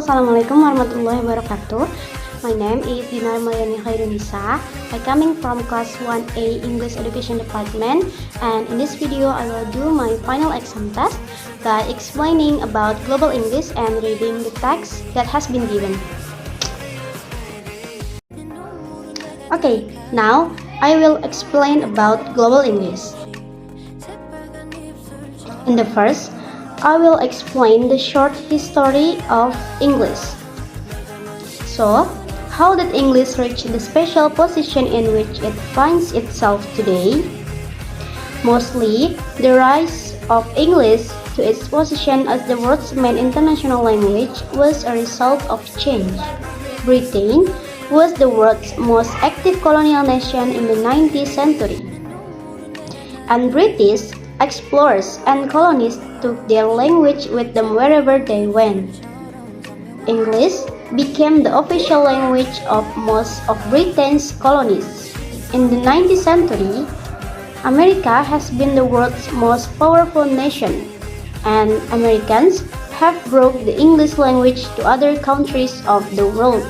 Assalamualaikum warahmatullahi wabarakatuh. My name is Dinar I coming from class 1A English Education Department, and in this video I will do my final exam test by explaining about global English and reading the text that has been given. Okay, now I will explain about global English. In the first, I will explain the short history of English. So, how did English reach the special position in which it finds itself today? Mostly, the rise of English to its position as the world's main international language was a result of change. Britain was the world's most active colonial nation in the 19th century, and British explorers and colonists took their language with them wherever they went. English became the official language of most of Britain's colonies. In the 19th century, America has been the world's most powerful nation, and Americans have brought the English language to other countries of the world.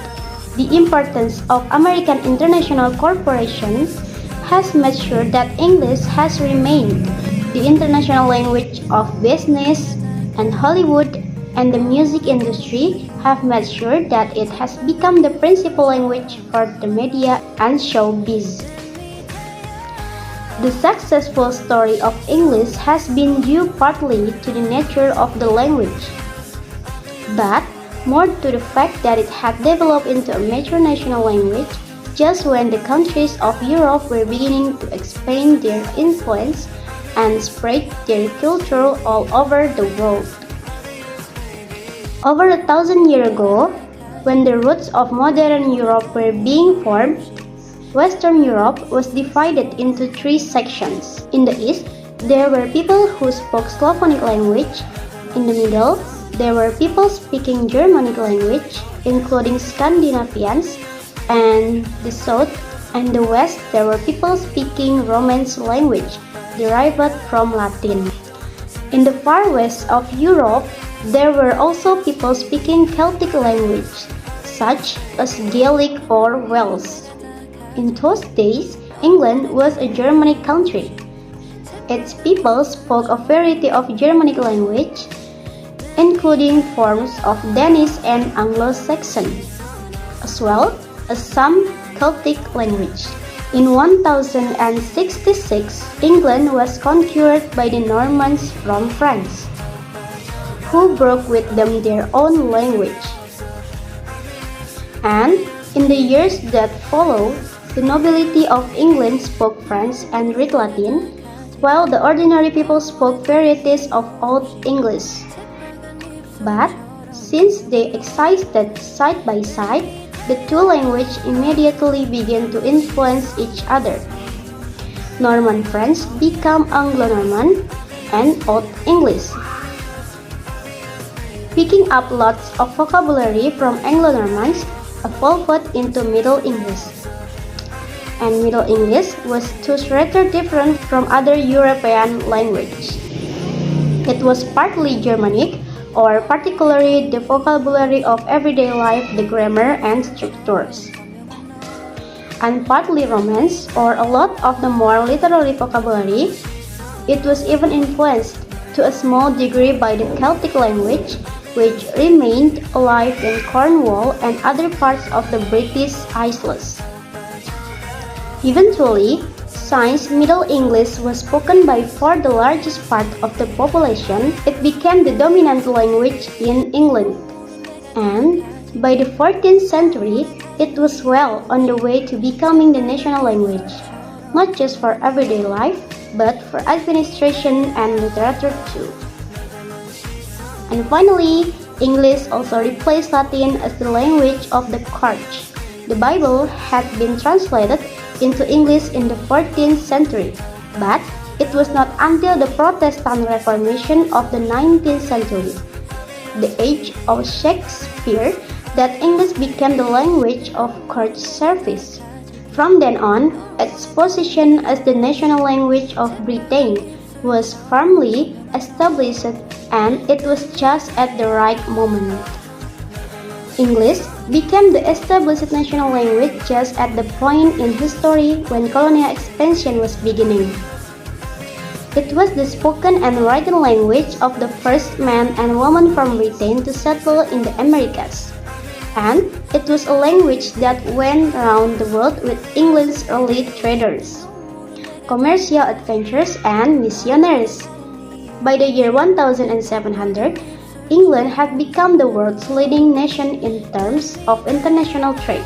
The importance of American international corporations has made sure that English has remained the international language of business, and Hollywood and the music industry have made sure that it has become the principal language for the media and showbiz. The successful story of English has been due partly to the nature of the language, but more to the fact that it had developed into a major national language just when the countries of Europe were beginning to expand their influence and spread their culture all over the world. Over 1,000 years ago, when the roots of modern Europe were being formed, Western Europe was divided into three sections. In the east, there were people who spoke Slavonic language. In the middle, there were people speaking Germanic language, including Scandinavians, and the south and the west, there were people speaking Romance language, derived from Latin. In the far west of Europe, there were also people speaking Celtic language, such as Gaelic or Welsh. In those days, England was a Germanic country. Its people spoke a variety of Germanic language, including forms of Danish and Anglo-Saxon, as well as some Celtic language. In 1066, England was conquered by the Normans from France, who brought with them their own language. And in the years that followed, the nobility of England spoke French and read Latin, while the ordinary people spoke varieties of Old English. But since they existed side by side, the two languages immediately began to influence each other. Norman French became Anglo-Norman and Old English, picking up lots of vocabulary from Anglo-Normans evolved into Middle English. And Middle English was thus rather different from other European languages. It was partly Germanic, or particularly the vocabulary of everyday life, the grammar and structures, and partly Romance, or a lot of the more literary vocabulary. It was even influenced to a small degree by the Celtic language, which remained alive in Cornwall and other parts of the British Isles. Eventually, since Middle English was spoken by far the largest part of the population, it became the dominant language in England. And by the 14th century, it was well on the way to becoming the national language, not just for everyday life, but for administration and literature too. And finally, English also replaced Latin as the language of the church. The Bible had been translated into English in the 14th century, but it was not until the Protestant Reformation of the 19th century, the age of Shakespeare, that English became the language of church service. From then on, its position as the national language of Britain was firmly established, and it was just at the right moment. English became the established national language just at the point in history when colonial expansion was beginning. It was the spoken and written language of the first men and women from Britain to settle in the Americas. And it was a language that went around the world with England's early traders, commercial adventurers, and missionaries. By the year 1700, England had become the world's leading nation in terms of international trade,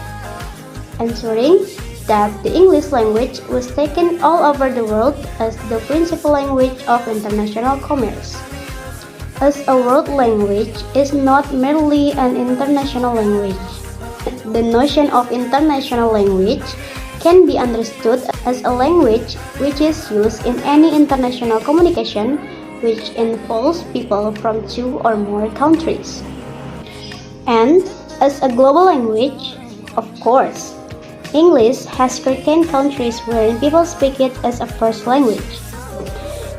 ensuring that the English language was taken all over the world as the principal language of international commerce. As a world language is not merely an international language. The notion of international language can be understood as a language which is used in any international communication which involves people from two or more countries. And as a global language, of course, English has certain countries wherein people speak it as a first language.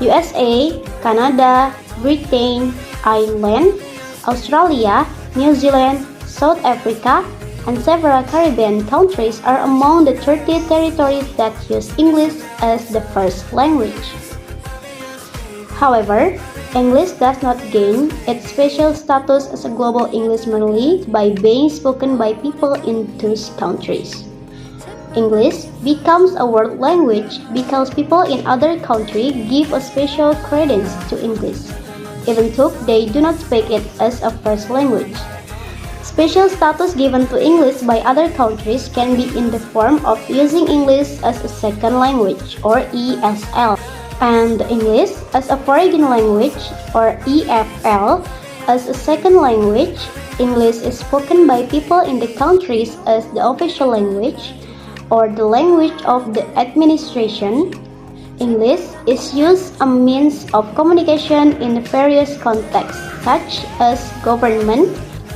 USA, Canada, Britain, Ireland, Australia, New Zealand, South Africa, and several Caribbean countries are among the 30 territories that use English as the first language. However, English does not gain its special status as a global English merely by being spoken by people in those countries. English becomes a world language because people in other countries give a special credence to English, even though they do not speak it as a first language. Special status given to English by other countries can be in the form of using English as a second language or ESL, and English as a foreign language or EFL as a second language. English is spoken by people in the countries as the official language or the language of the administration. English is used as a means of communication in various contexts such as government,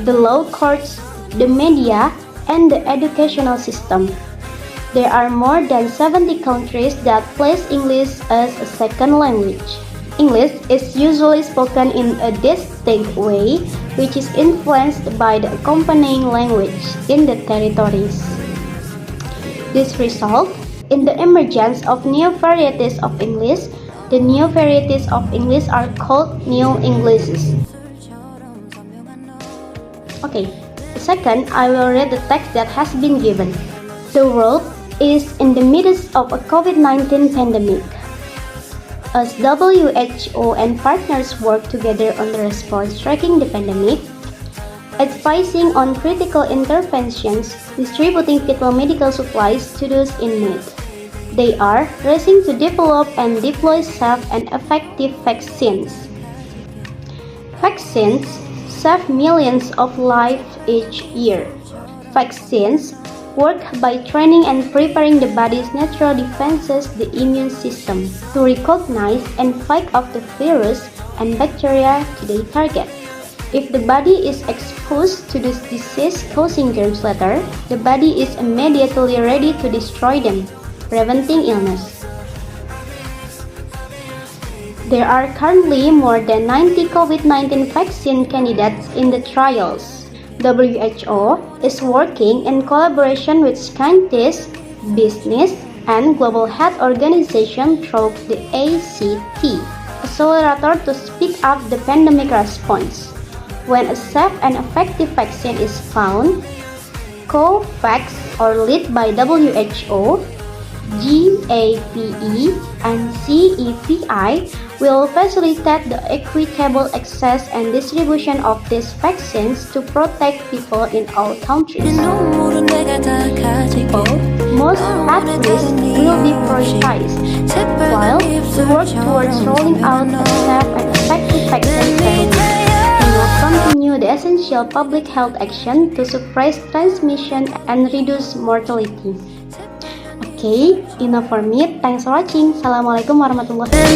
the law courts, the media, and the educational system. There are more than 70 countries that place English as a second language. English is usually spoken in a distinct way, which is influenced by the accompanying language in the territories. This results in the emergence of new varieties of English. The new varieties of English are called New Englishes. Okay, second, I will read the text that has been given. The world is in the midst of a COVID-19 pandemic. As WHO and partners work together on the response tracking the pandemic, advising on critical interventions, distributing vital medical supplies to those in need. They are racing to develop and deploy safe and effective vaccines. Vaccines save millions of lives each year. Vaccines work by training and preparing the body's natural defenses, the immune system, to recognize and fight off the virus and bacteria they target. If the body is exposed to this disease-causing germs later, the body is immediately ready to destroy them, preventing illness. There are currently more than 90 COVID-19 vaccine candidates in the trials. WHO is working in collaboration with scientists, business, and global health organizations through the ACT accelerator to speed up the pandemic response. When a safe and effective vaccine is found, COVAX, or led by WHO, GAVE, and CEPI, will facilitate the equitable access and distribution of these vaccines to protect people in all countries. Most at-risk will be prioritized, while we work towards rolling out a safe and effective vaccine strategy. We will continue the essential public health action to suppress transmission and reduce mortality. Okay, enough for me. Thanks for watching. Assalamualaikum warahmatullahi wabarakatuh.